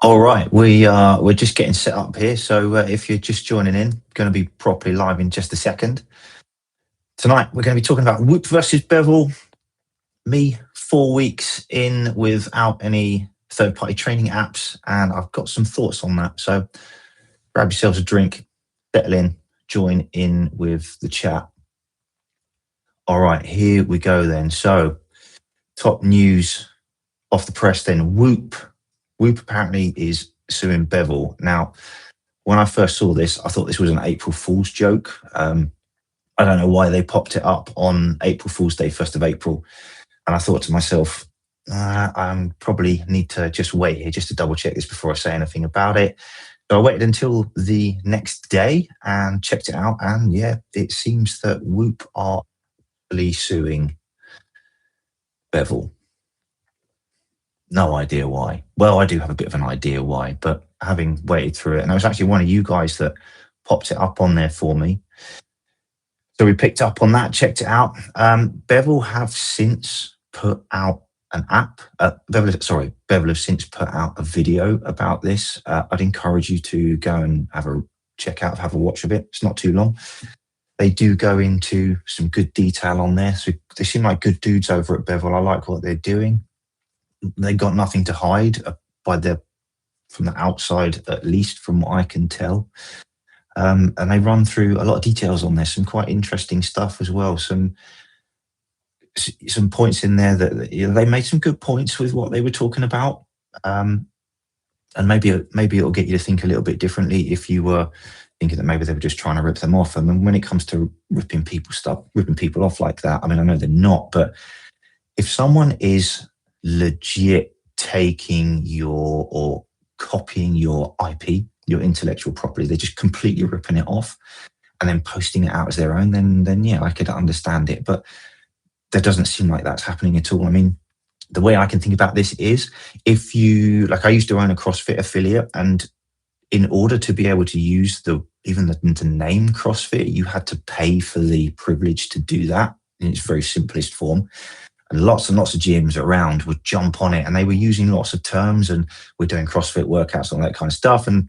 All right, we're just getting set up here. So if you're just joining in, going to be properly live in just a second. Tonight we're going to be talking about Whoop versus Bevel. Me 4 weeks in without any third-party training apps, and I've got some thoughts on that. So grab yourselves a drink, settle in, join in with the chat. All right, here we go then. So top news off the press then. Whoop apparently is suing Bevel. Now, when I first saw this, I thought this was an April Fool's joke. I don't know why they popped it up on April Fool's Day, 1st of April. And I thought to myself, I probably need to just wait here just to double check this before I say anything about it. So I waited until the next day and checked it out. And yeah, it seems that Whoop are really suing Bevel. No idea why. Well, I do have a bit of an idea why, but having waited through it, and it was actually one of you guys that popped it up on there for me. So we picked up on that, checked it out. Bevel have since put out an app. Bevel have since put out a video about this. I'd encourage you to go and have a check out, have a watch of it. It's not too long. They do go into some good detail on there. So they seem like good dudes over at Bevel. I like what they're doing. They got nothing to hide from the outside, at least from what I can tell. And they run through a lot of details on this, some quite interesting stuff as well. Some points in there that they made some good points with what they were talking about. And maybe it'll get you to think a little bit differently if you were thinking that maybe they were just trying to rip them off. I mean, when it comes to ripping people off like that, I mean, I know they're not, but if someone is legit taking or copying your IP, your intellectual property, they're just completely ripping it off and then posting it out as their own, then yeah, I could understand it. But there doesn't seem like that's happening at all. I mean, the way I can think about this is if you, like I used to own a CrossFit affiliate, and in order to be able to use even the name CrossFit, you had to pay for the privilege to do that in its very simplest form. And lots of gyms around would jump on it, and they were using lots of terms, and we're doing CrossFit workouts and all that kind of stuff, and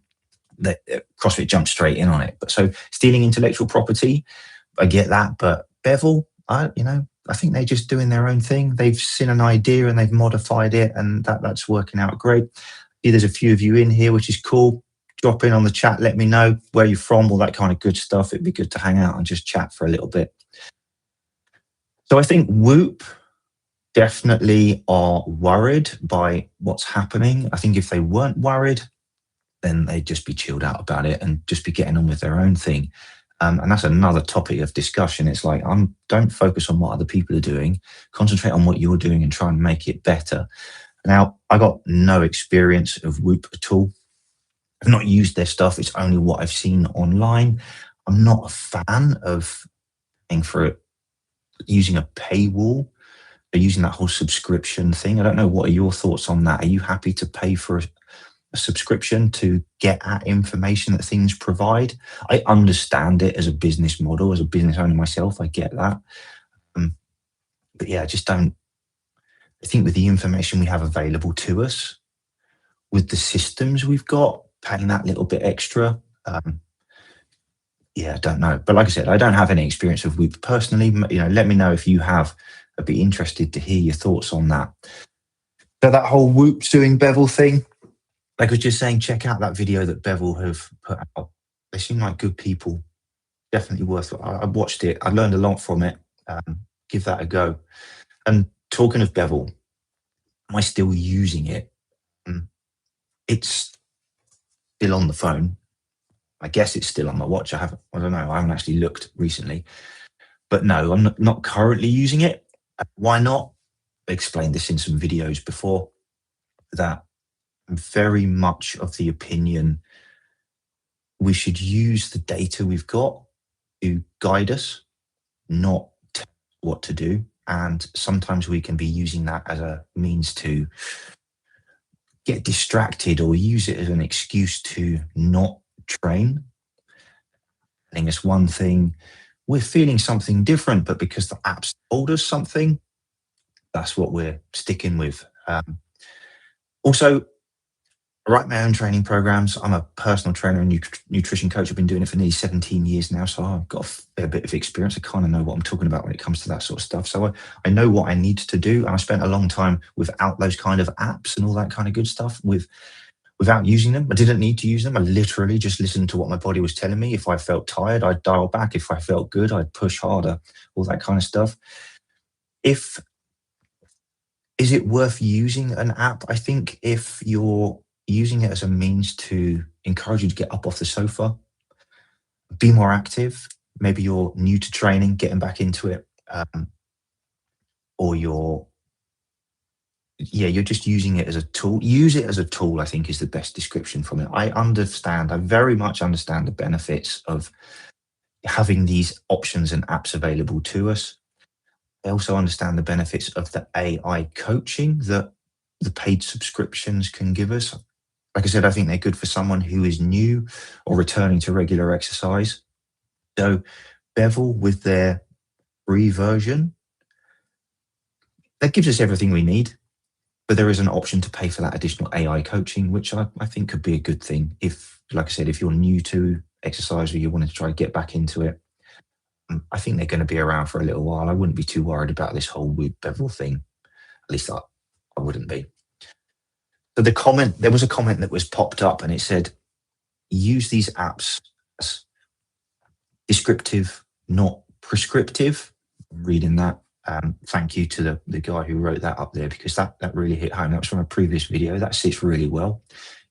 CrossFit jumped straight in on it. But so stealing intellectual property, I get that, but Bevel, I think they're just doing their own thing. They've seen an idea and they've modified it, and that's working out great. Yeah, there's a few of you in here, which is cool. Drop in on the chat, let me know where you're from, all that kind of good stuff. It'd be good to hang out and just chat for a little bit. So I think Whoop definitely are worried by what's happening. I think if they weren't worried, then they'd just be chilled out about it and just be getting on with their own thing. And that's another topic of discussion. It's like, don't focus on what other people are doing. Concentrate on what you're doing and try and make it better. Now, I got no experience of Whoop at all. I've not used their stuff. It's only what I've seen online. I'm not a fan of paying for it, using a paywall, or using that whole subscription thing. I don't know. What are your thoughts on that? Are you happy to pay for a subscription to get at information that things provide? I understand it as a business model, as a business owner myself. I get that. But yeah, I just don't. I think with the information we have available to us, with the systems we've got, paying that little bit extra, yeah, I don't know. But like I said, I don't have any experience of Whoop personally. Let me know if you have. I'd be interested to hear your thoughts on that. So that whole Whoop suing Bevel thing, like I was just saying, check out that video that Bevel have put out. They seem like good people. Definitely worth it. I watched it. I learned a lot from it. Give that a go. And talking of Bevel, am I still using it? It's still on the phone. I guess it's still on my watch. I don't know. I haven't actually looked recently. But no, I'm not currently using it. Why not? I explained this in some videos before, that I'm very much of the opinion we should use the data we've got to guide us, not tell us what to do. And sometimes we can be using that as a means to get distracted or use it as an excuse to not train. Telling us one thing, we're feeling something different, but because the app's told us something, that's what we're sticking with. Also, I write my own training programs. I'm a personal trainer and nutrition coach. I've been doing it for nearly 17 years now, so I've got a fair bit of experience. I kind of know what I'm talking about when it comes to that sort of stuff. So I know what I need to do, and I spent a long time without those kind of apps and all that kind of good stuff, without using them. I didn't need to use them. I literally just listened to what my body was telling me. If I felt tired, I'd dial back. If I felt good, I'd push harder, all that kind of stuff. If Is it worth using an app? I think if you're using it as a means to encourage you to get up off the sofa, be more active, maybe you're new to training, getting back into it, or you're just using it as a tool. Use it as a tool, I think, is the best description from it. I very much understand the benefits of having these options and apps available to us. I also understand the benefits of the AI coaching that the paid subscriptions can give us. Like I said, I think they're good for someone who is new or returning to regular exercise. So Bevel, with their free version, that gives us everything we need. But there is an option to pay for that additional AI coaching, which I think could be a good thing. If, like I said, if you're new to exercise or you want to try to get back into it, I think they're going to be around for a little while. I wouldn't be too worried about this whole Whoop Bevel thing. At least I wouldn't be. So there was a comment that was popped up and it said, use these apps as descriptive, not prescriptive. I'm reading that. Thank you to the guy who wrote that up there, because that really hit home. That was from a previous video. That sits really well.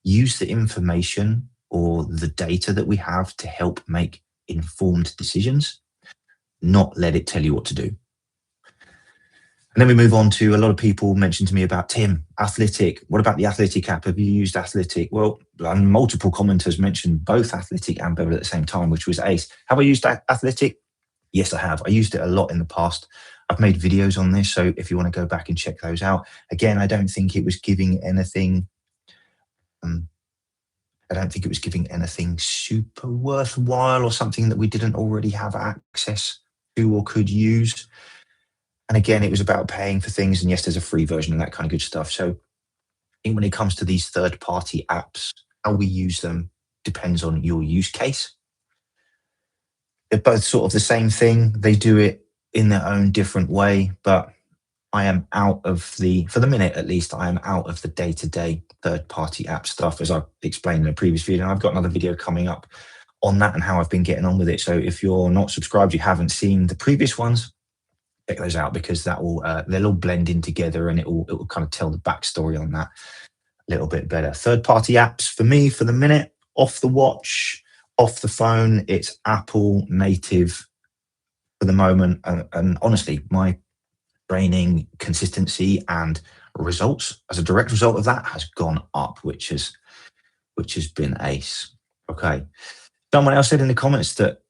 Use the information or the data that we have to help make informed decisions, not let it tell you what to do. And then we move on to, a lot of people mentioned to me about, Tim, Athletic. What about the Athletic app? Have you used Athletic? Well, multiple commenters mentioned both Athletic and Bevel at the same time, which was ace. Have I used Athletic? Yes, I have. I used it a lot in the past. I've made videos on this, so if you want to go back and check those out. Again, I don't think it was giving anything super worthwhile or something that we didn't already have access to or could use. And again, it was about paying for things. And yes, there's a free version and that kind of good stuff. So I think when it comes to these third-party apps, how we use them depends on your use case. They're both sort of the same thing. They do it in their own different way, but I am out of for the minute at least, I am out of the day-to-day third-party app stuff, as I explained in a previous video. And I've got another video coming up on that and how I've been getting on with it. So if you're not subscribed, you haven't seen the previous ones, check those out, because that will they'll all blend in together and it will kind of tell the backstory on that a little bit better. Third-party apps for me, for the minute, off the watch, off the phone, it's Apple native for the moment. And honestly, my training consistency and results as a direct result of that has gone up, which has been ace. Okay. Someone else said in the comments that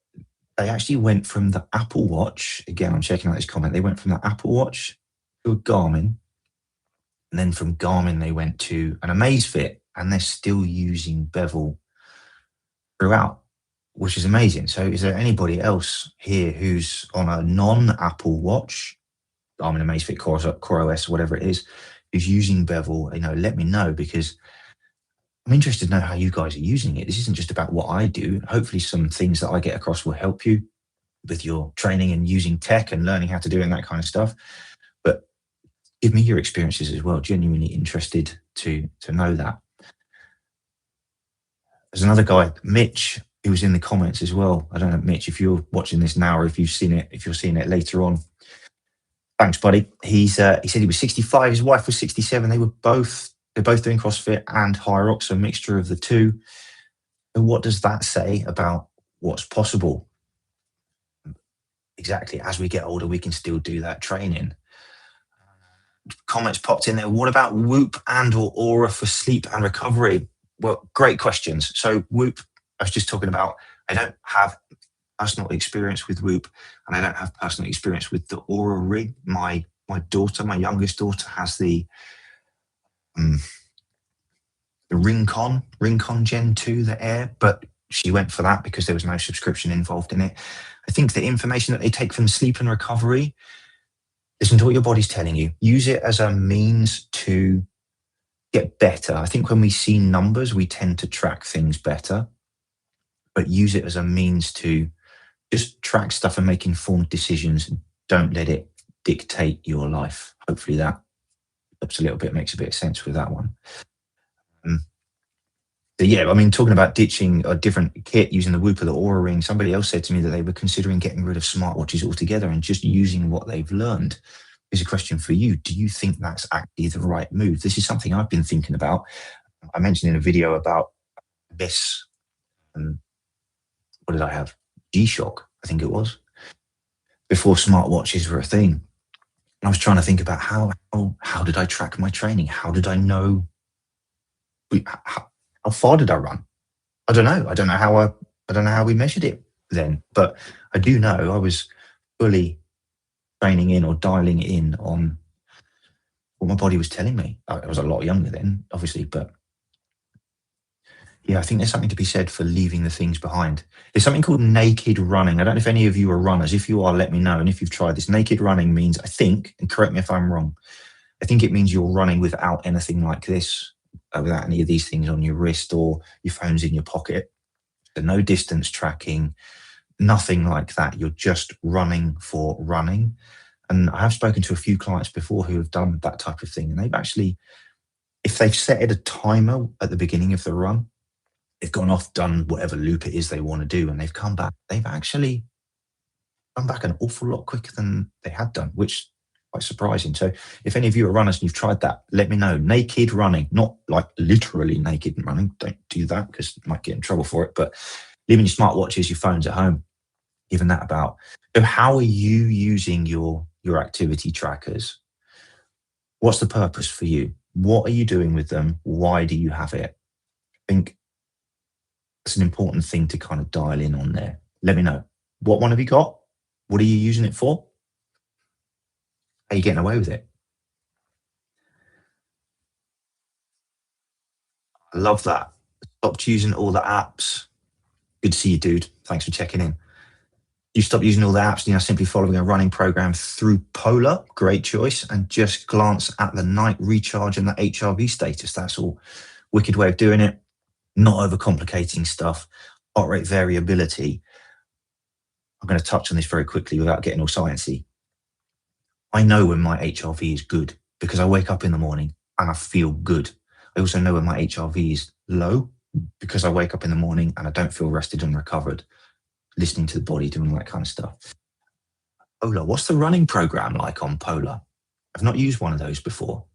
they actually went from the Apple Watch. Again, I'm checking out this comment. They went from the Apple Watch to a Garmin. And then from Garmin, they went to an Amazfit, and they're still using Bevel throughout, which is amazing. So is there anybody else here who's on a non-Apple Watch, Garmin, Amazfit, Core OS, whatever it is, who's using Bevel? Let me know, because I'm interested to know how you guys are using it. This isn't just about what I do. Hopefully some things that I get across will help you with your training and using tech and learning how to do it and that kind of stuff. But give me your experiences as well. Genuinely interested to know that. There's another guy, Mitch, who was in the comments as well. I don't know, Mitch, if you're watching this now or if you've seen it, if you're seeing it later on. Thanks, buddy. He said he was 65. His wife was 67. They're both doing CrossFit and Hyrox, so a mixture of the two. And what does that say about what's possible? Exactly. As we get older, we can still do that training. Comments popped in there. What about Whoop and or Aura for sleep and recovery? Well, great questions. So Whoop, I was just talking about, I don't have personal experience with Whoop, and I don't have personal experience with the Aura rig. My daughter, my youngest daughter, has the Rincon Gen 2, the Air, but she went for that because there was no subscription involved in it. I think the information that they take from sleep and recovery, listen to what your body's telling you. Use it as a means to get better. I think when we see numbers, we tend to track things better, but use it as a means to just track stuff and make informed decisions. Don't let it dictate your life. Hopefully that helps a little bit, makes a bit of sense with that one. Um, but yeah, I mean, talking about ditching a different kit using the Whoop or the Aura Ring, somebody else said to me that they were considering getting rid of smartwatches altogether and just using what they've learned. Here's a question for you. Do you think that's actually the right move? This is something I've been thinking about. I mentioned in a video about this. What did I have? G-Shock, I think it was, before smartwatches were a thing. And I was trying to think about how did I track my training? How did I know? How far did I run? I don't know. I don't know how we measured it then. But I do know I was fully training in or dialing in on what my body was telling me. I was a lot younger then, obviously, but yeah, I think there's something to be said for leaving the things behind. There's something called naked running. I don't know if any of you are runners. If you are, let me know. And if you've tried this, naked running means, I think, and correct me if I'm wrong, I think it means you're running without anything like this, without any of these things on your wrist or your phone's in your pocket. So no distance tracking, nothing like that. You're just running for running. And I have spoken to a few clients before who have done that type of thing. And they've actually, if they've set it a timer at the beginning of the run, they've gone off, done whatever loop it is they want to do, and they've come back. They've actually come back an awful lot quicker than they had done, which is quite surprising. So if any of you are runners and you've tried that, let me know. Naked running, not like literally naked running. Don't do that because you might get in trouble for it, but leaving your smartwatches, your phones at home, giving that about. So how are you using your activity trackers? What's the purpose for you? What are you doing with them? Why do you have it? I think it's an important thing to kind of dial in on there. Let me know. What one have you got? What are you using it for? How are you getting away with it? I love that. Stopped using all the apps. Good to see you, dude. Thanks for checking in. You stopped using all the apps and you're simply following a running program through Polar. Great choice. And just glance at the night recharge and the HRV status. That's all. Wicked way of doing it. Not overcomplicating stuff. Heart rate variability. I'm going to touch on this very quickly without getting all sciencey. I know when my HRV is good because I wake up in the morning and I feel good. I also know when my HRV is low because I wake up in the morning and I don't feel rested and recovered, listening to the body, doing all that kind of stuff. Polar, what's the running program like on Polar? I've not used one of those before.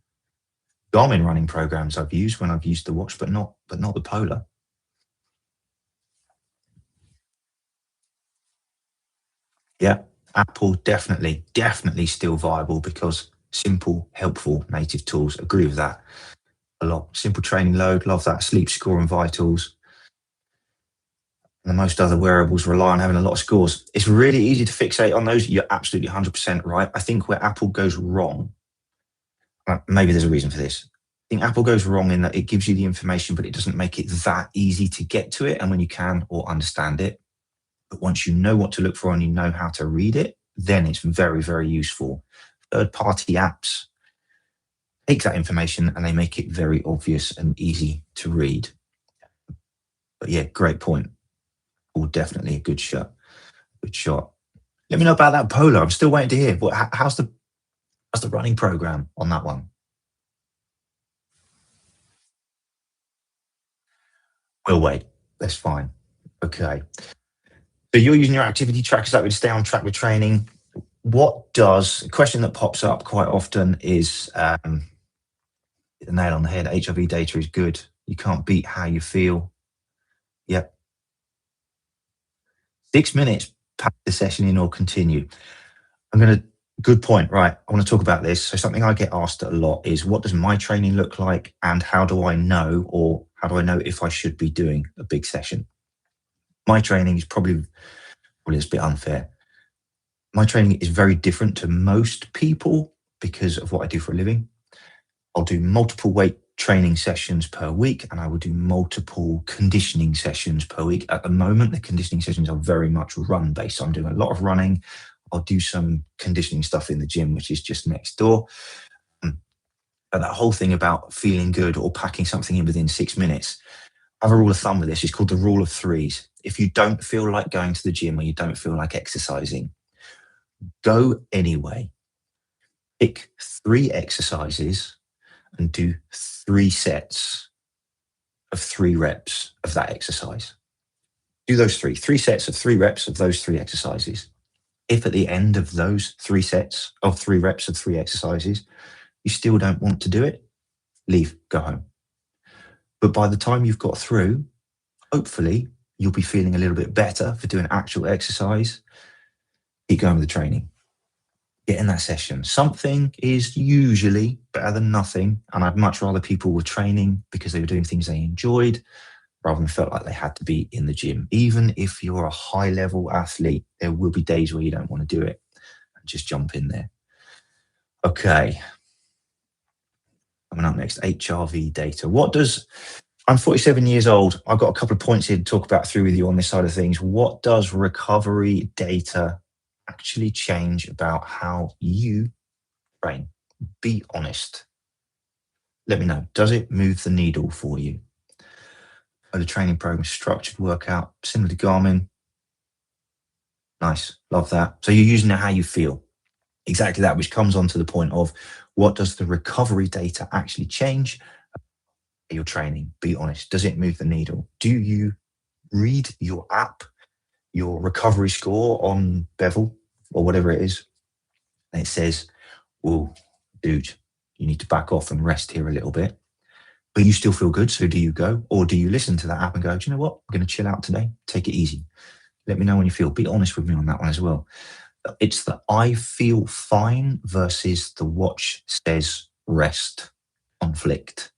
Garmin running programs I've used when I've used the watch, but not the Polar. Yeah, Apple definitely still viable because simple, helpful native tools. Agree with that a lot. Simple training load, love that. Sleep score and vitals. And most other wearables rely on having a lot of scores. It's really easy to fixate on those. You're absolutely 100% right. I think where Apple goes wrong, maybe there's a reason for this. I think Apple goes wrong in that it gives you the information, but it doesn't make it that easy to get to it. And when you can or understand it, but once you know what to look for and you know how to read it, then it's very, very useful. Third-party apps take that information and they make it very obvious and easy to read. But yeah, great point. Oh, definitely a good shot. Good shot. Let me know about that Polar. I'm still waiting to hear. How's the running program on that one? We'll wait. That's fine. Okay. So you're using your activity trackers that would stay on track with training. What does a question that pops up quite often is the nail on the head. HRV data is good. You can't beat how you feel. Yep. 6 minutes, pack the session in or continue. Good point, right? I want to talk about this. So something I get asked a lot is what does my training look like and how do I know if I should be doing a big session? My training is probably it's a bit unfair. My training is very different to most people because of what I do for a living. I'll do multiple weight training sessions per week and I will do multiple conditioning sessions per week. At the moment, the conditioning sessions are very much run based. So I'm doing a lot of running. I'll do some conditioning stuff in the gym, which is just next door. But that whole thing about feeling good or packing something in within 6 minutes, I have a rule of thumb with this. It's called the rule of threes. If you don't feel like going to the gym or you don't feel like exercising, go anyway. Pick 3 exercises and do 3 sets of 3 reps of that exercise. Do those three sets of 3 reps of those 3 exercises. If at the end of those 3 sets of 3 reps of 3 exercises, you still don't want to do it, leave, go home. But by the time you've got through, hopefully you'll be feeling a little bit better for doing actual exercise. Keep going with the training. Get in that session. Something is usually better than nothing. And I'd much rather people were training because they were doing things they enjoyed rather than felt like they had to be in the gym. Even if you're a high level athlete, there will be days where you don't want to do it. Just jump in there. Okay. Coming up next, HRV data. I'm 47 years old. I've got a couple of points here to talk about through with you on this side of things. What does recovery data actually change about how you train? Be honest. Let me know. Does it move the needle for you? The training program, structured workout, similar to Garmin. Nice. Love that. So you're using it how you feel. Exactly that, which comes on to the point of what does the recovery data actually change your training? Be honest. Does it move the needle? Do you read your app, your recovery score on Bevel or whatever it is, and it says, "Oh, dude, you need to back off and rest here a little bit," but you still feel good? So do you go, or do you listen to that app and go, "Do you know what? I'm going to chill out today. Take it easy." Let me know when you feel. Be honest with me on that one as well. It's the I feel fine versus the watch says rest conflict.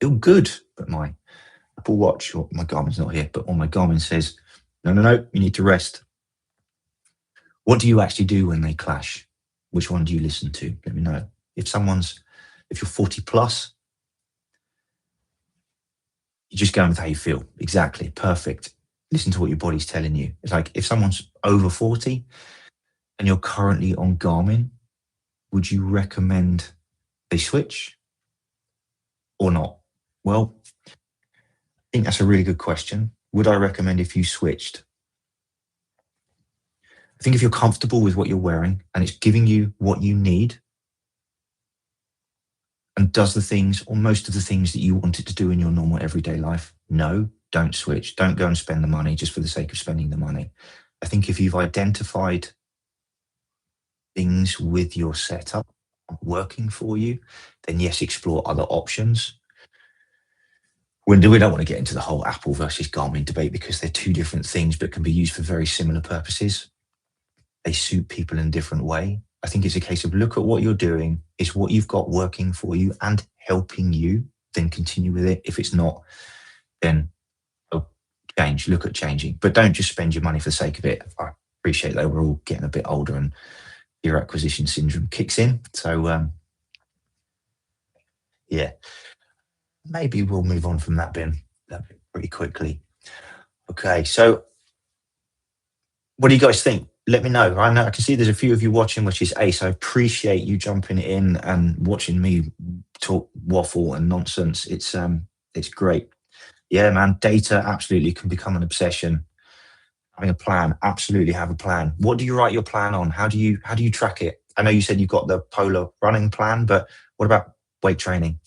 Feel good, but my Apple Watch, or my Garmin's not here, but on my Garmin says, no, no, no, you need to rest. What do you actually do when they clash? Which one do you listen to? Let me know. If you're 40 plus, you're just going with how you feel. Exactly. Perfect. Listen to what your body's telling you. It's like if someone's over 40 and you're currently on Garmin, would you recommend they switch or not? Well, I think that's a really good question. Would I recommend if you switched? I think if you're comfortable with what you're wearing and it's giving you what you need and does the things or most of the things that you want it to do in your normal everyday life, no, don't switch. Don't go and spend the money just for the sake of spending the money. I think if you've identified things with your setup working for you, then yes, explore other options. We don't want to get into the whole Apple versus Garmin debate because they're two different things but can be used for very similar purposes. They suit people in a different way. I think it's a case of look at what you're doing, is what you've got working for you and helping you, then continue with it. If it's not, then look at changing. But don't just spend your money for the sake of it. I appreciate that we're all getting a bit older and your acquisition syndrome kicks in. So, yeah, maybe we'll move on from that bin pretty quickly. Okay, so what do you guys think? Let me know. I know I can see there's a few of you watching, which is ace. I appreciate you jumping in and watching me talk waffle and nonsense. It's great. Yeah, man. Data absolutely can become an obsession. Having a plan, absolutely have a plan. What do you write your plan on? How do you track it? I know you said you've got the polar running plan, but what about weight training?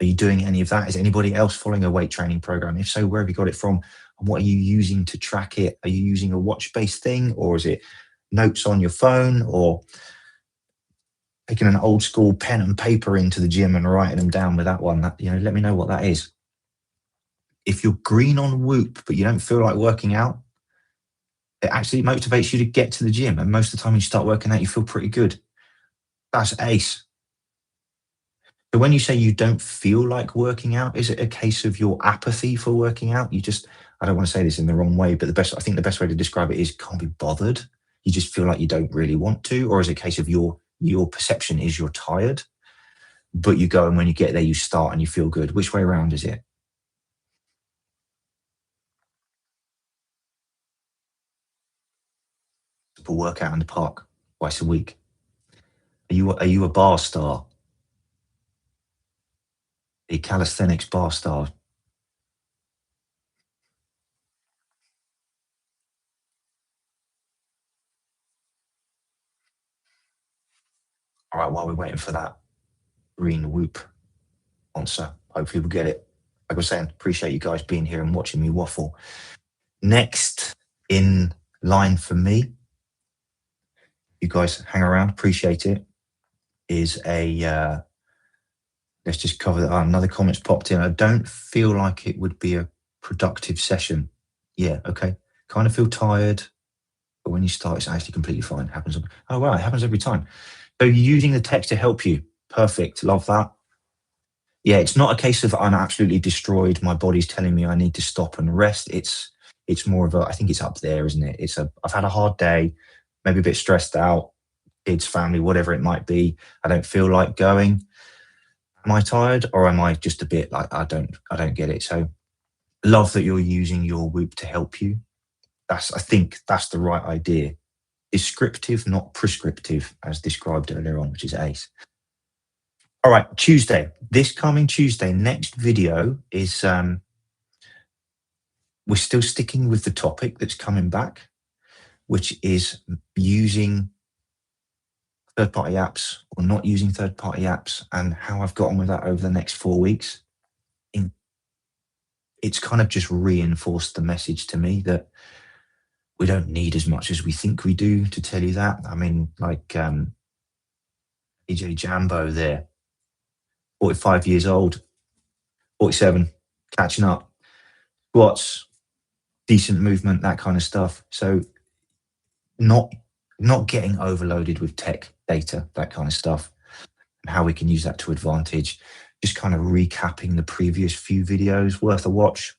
Are you doing any of that? Is anybody else following a weight training program? If so, where have you got it from? And what are you using to track it? Are you using a watch-based thing, or is it notes on your phone, or taking an old school pen and paper into the gym and writing them down with that one? Let me know what that is. If you're green on Whoop, but you don't feel like working out, it actually motivates you to get to the gym. And most of the time when you start working out, you feel pretty good. That's ace. So when you say you don't feel like working out, is it a case of your apathy for working out? I don't want to say this in the wrong way, but I think the best way to describe it is can't be bothered. You just feel like you don't really want to, or is it a case of your perception is you're tired, but you go and when you get there, you start and you feel good. Which way around is it? A workout in the park twice a week. Are you a bar star? The calisthenics bar style. All right, while we're waiting for that green whoop answer, hopefully we'll get it. Like I was saying, appreciate you guys being here and watching me waffle. Next in line for me, you guys hang around, appreciate it, is a, let's just cover that. Another comment's popped in. I don't feel like it would be a productive session. Yeah, okay. Kind of feel tired, but when you start, it's actually completely fine. Happens. Oh, wow, it happens every time. So you're using the text to help you. Perfect. Love that. Yeah, it's not a case of I'm absolutely destroyed. My body's telling me I need to stop and rest. It's more of a, I think it's up there, isn't it? It's a, I've had a hard day, maybe a bit stressed out, kids, family, whatever it might be. I don't feel like going. Am I tired, or am I just a bit like I don't get it? So love that you're using your Whoop to help you. I think that's the right idea. Descriptive, not prescriptive, as described earlier on, which is ace. All right, Tuesday. This coming Tuesday, next video is we're still sticking with the topic that's coming back, which is using third-party apps or not using third-party apps, and how I've got on with that over the next 4 weeks. It's kind of just reinforced the message to me that we don't need as much as we think we do, to tell you that. I mean, like AJ Jambo there, 45 years old, 47, catching up, squats, decent movement, that kind of stuff. So not getting overloaded with tech data, that kind of stuff, and how we can use that to advantage. Just kind of recapping the previous few videos, worth a watch.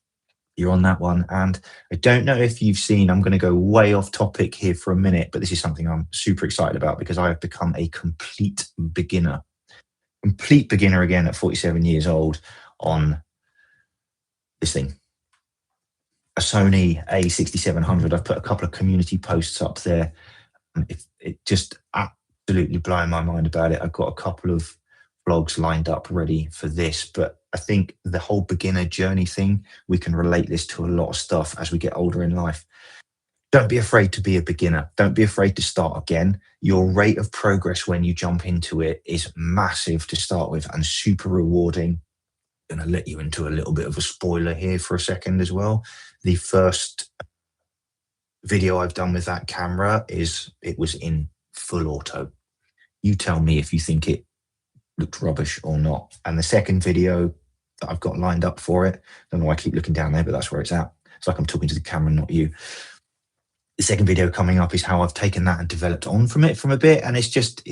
You're on that one. And I don't know if you've seen, I'm going to go way off topic here for a minute, but this is something I'm super excited about because I have become a complete beginner again at 47 years old on this thing, a Sony A6700. I've put a couple of community posts up there. It just absolutely blowing my mind about it. I've got a couple of vlogs lined up ready for this, but I think the whole beginner journey thing, we can relate this to a lot of stuff as we get older in life. Don't be afraid to be a beginner. Don't be afraid to start again. Your rate of progress when you jump into it is massive to start with and super rewarding. I'm going to let you into a little bit of a spoiler here for a second as well. The first video I've done with that camera it was in full auto. You tell me if you think it looked rubbish or not. And the second video that I've got lined up for it, I don't know why I keep looking down there, but that's where it's at. It's like I'm talking to the camera, not you. The second video coming up is how I've taken that and developed on from it from a bit. And it's just,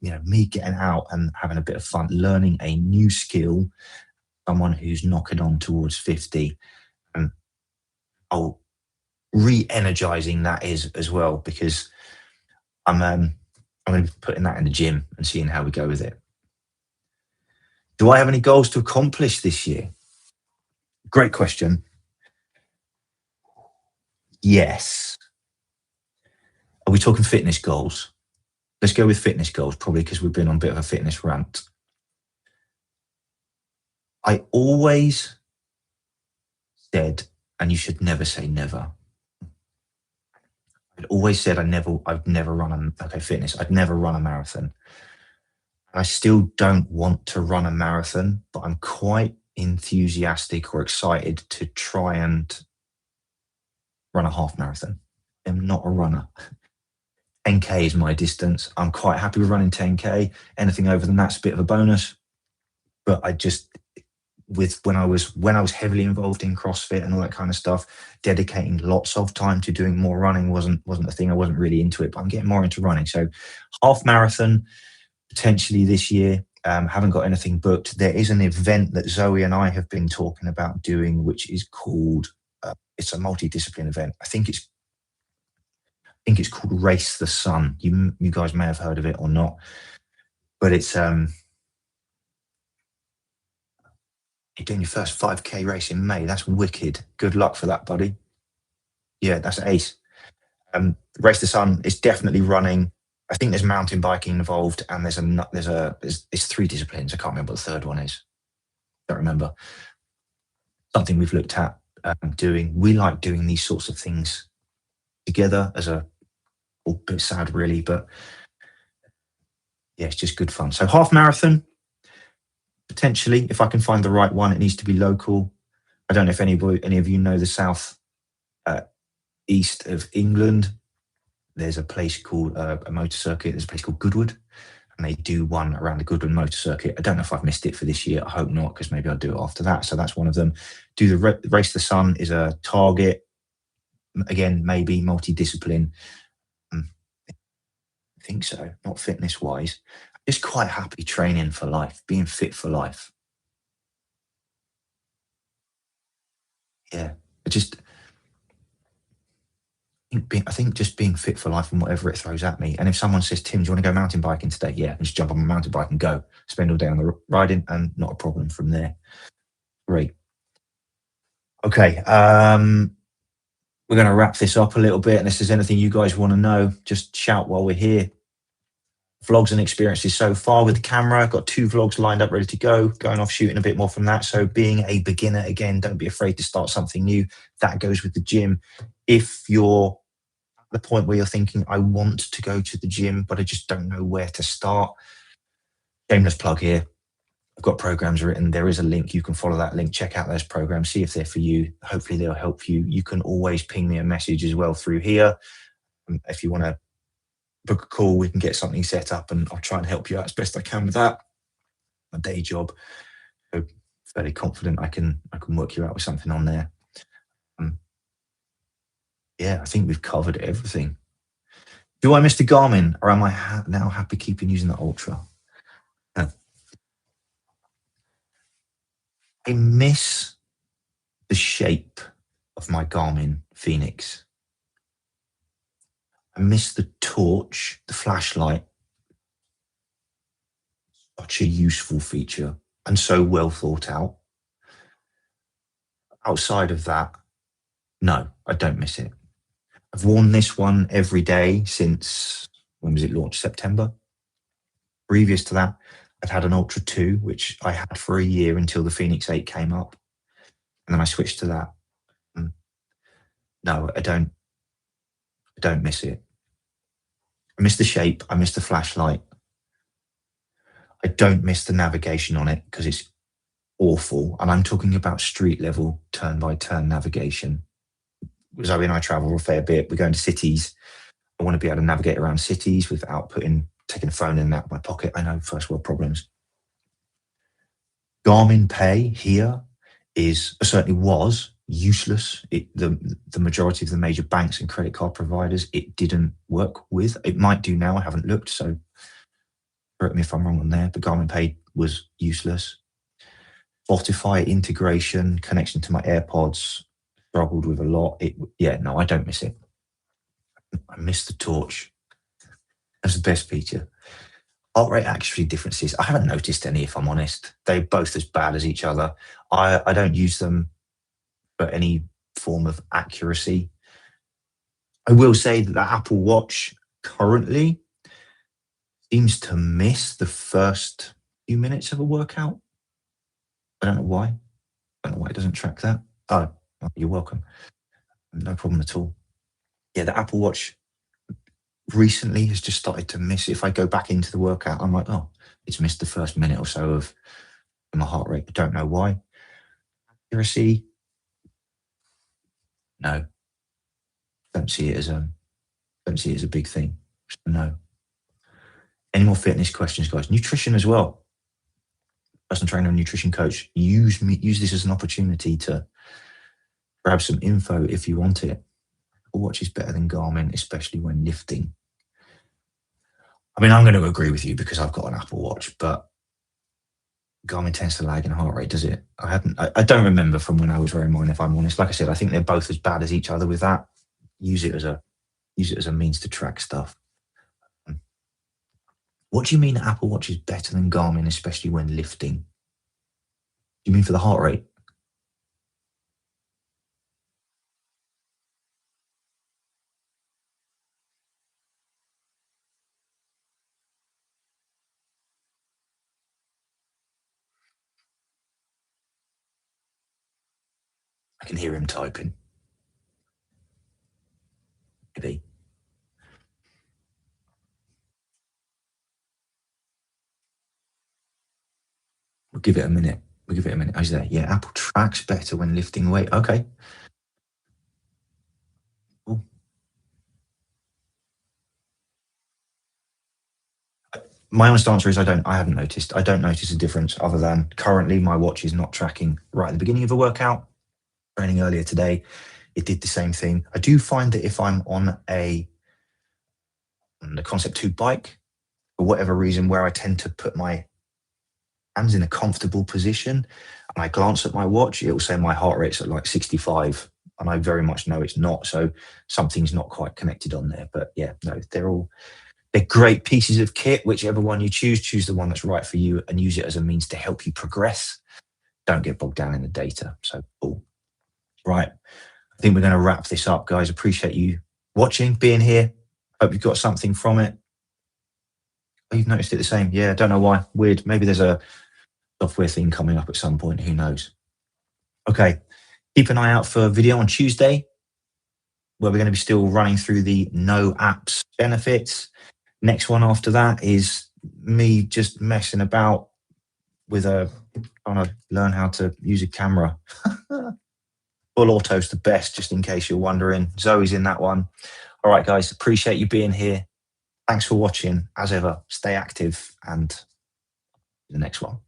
me getting out and having a bit of fun, learning a new skill, someone who's knocking on towards 50. And I'll re-energizing that is as well, because I'm going to be putting that in the gym and seeing how we go with it. Do I have any goals to accomplish this year? Great question. Yes. Are we talking fitness goals? Let's go with fitness goals, probably because we've been on a bit of a fitness rant. I always said, and you should never say never. I'd always said I'd never run fitness. I'd never run a marathon. I still don't want to run a marathon, but I'm quite enthusiastic or excited to try and run a half marathon. I'm not a runner. 10K is my distance. I'm quite happy with running 10K. Anything over than that's a bit of a bonus. But I just, when I was heavily involved in CrossFit and all that kind of stuff, dedicating lots of time to doing more running wasn't a thing. I wasn't really into it, but I'm getting more into running. So half marathon potentially this year. Haven't got anything booked. There is an event that Zoe and I have been talking about doing, which is called, it's a multidiscipline event. I think it's called Race the Sun. You guys may have heard of it or not, but it's you're doing your first 5K race in May. That's wicked. Good luck for that, buddy. Yeah, that's ace. Race the Sun is definitely running. I think there's mountain biking involved, and there's 3 disciplines. I can't remember what the third one is. don't remember. Something we've looked at doing. We like doing these sorts of things together as a bit sad really, but yeah, it's just good fun. So half marathon, potentially, if I can find the right one, it needs to be local. I don't know if any of you know the south uh, east of England. There's a place called a motor circuit. There's a place called Goodwood, and they do one around the Goodwood motor circuit. I don't know if I've missed it for this year. I hope not, because maybe I'll do it after that. So that's one of them. Do the race the sun is a target. Again, maybe multidiscipline. Um, I think so. Not fitness wise. Just quite happy training for life, being fit for life. Yeah, I just I think just being fit for life and whatever it throws at me. And if someone says, "Tim, do you want to go mountain biking today?" Yeah, and just jump on my mountain bike and go. Spend all day on the riding, and not a problem from there. Great. Okay, we're going to wrap this up a little bit. And if there's anything you guys want to know, just shout while we're here. Vlogs and experiences so far with the camera. Got 2 vlogs lined up, ready to go. Going off shooting a bit more from that. So being a beginner, again, don't be afraid to start something new. That goes with the gym. If you're at the point where you're thinking, I want to go to the gym, but I just don't know where to start, shameless plug here. I've got programs written. There is a link. You can follow that link, check out those programs, see if they're for you. Hopefully they'll help you. You can always ping me a message as well through here. If you want to book a call, we can get something set up and I'll try and help you out as best I can with that. My day job. So fairly confident I can work you out with something on there. Um, yeah, I think we've covered everything. Do I miss the Garmin, or am I now happy keeping using the Ultra? Uh, I miss the shape of my Garmin Phoenix. I miss the torch, the flashlight. Such a useful feature and so well thought out. Outside of that, no, I don't miss it. I've worn this one every day since, when was it launched? September. Previous to that, I'd had an Ultra 2, which I had for a year until the Phoenix 8 came up. And then I switched to that. Mm, no, I don't miss it. I miss the shape. I miss the flashlight. I don't miss the navigation on it because it's awful. And I'm talking about street level, turn by turn navigation. Zoe and I travel a fair bit. We go into cities. I want to be able to navigate around cities without taking a phone in and out of my pocket. I know, first world problems. Garmin Pay here certainly was useless. The majority of the major banks and credit card providers, it didn't work with. It might do now. I haven't looked, so correct me if I'm wrong on there. But Garmin Pay was useless. Spotify integration, connection to my AirPods, struggled with a lot. Yeah, no, I don't miss it. I miss the torch. That's the best feature. Heart rate accuracy differences. I haven't noticed any, if I'm honest. They're both as bad as each other. I don't use them for any form of accuracy. I will say that the Apple Watch currently seems to miss the first few minutes of a workout. I don't know why. I don't know why it doesn't track that. Oh, you're welcome. No problem at all. Yeah, the Apple Watch recently has just started to miss. If I go back into the workout, I'm like, oh, it's missed the first minute or so of my heart rate. I don't know why. Accuracy, no, don't see it as a don't see it as a big thing. No. Any more fitness questions, guys? Nutrition as well. Personal trainer and nutrition coach. Use this as an opportunity to grab some info if you want it. Apple Watch is better than Garmin, especially when lifting. I mean, I'm going to agree with you because I've got an Apple Watch, but Garmin tends to lag in heart rate, does it? I don't remember from when I was wearing mine, if I'm honest. Like I said, I think they're both as bad as each other with that. Use it as a means to track stuff. What do you mean Apple Watch is better than Garmin, especially when lifting? Do you mean for the heart rate? can hear him typing. Maybe. We'll give it a minute. We'll give it a minute. Oh, he's there. Yeah, Apple tracks better when lifting weight. Okay. Cool. My honest answer is I haven't noticed. I don't notice a difference other than currently my watch is not tracking right at the beginning of a workout. Training earlier today, it did the same thing. I do find that if I'm on the Concept 2 bike, for whatever reason, where I tend to put my hands in a comfortable position and I glance at my watch, it will say my heart rate's at like 65. And I very much know it's not. So something's not quite connected on there. But yeah, no, they're great pieces of kit. Whichever one you choose the one that's right for you and use it as a means to help you progress. Don't get bogged down in the data. So cool. Right. I think we're going to wrap this up, guys. Appreciate you watching, being here. Hope you've got something from it. Oh, you've noticed it the same. Yeah, don't know why. Weird. Maybe there's a software thing coming up at some point. Who knows? Okay. Keep an eye out for a video on Tuesday where we're going to be still running through the no apps benefits. Next one after that is me just messing about with trying to learn how to use a camera. Full auto's the best, just in case you're wondering. Zoe's in that one. All right, guys, appreciate you being here. Thanks for watching. As ever, stay active and the next one.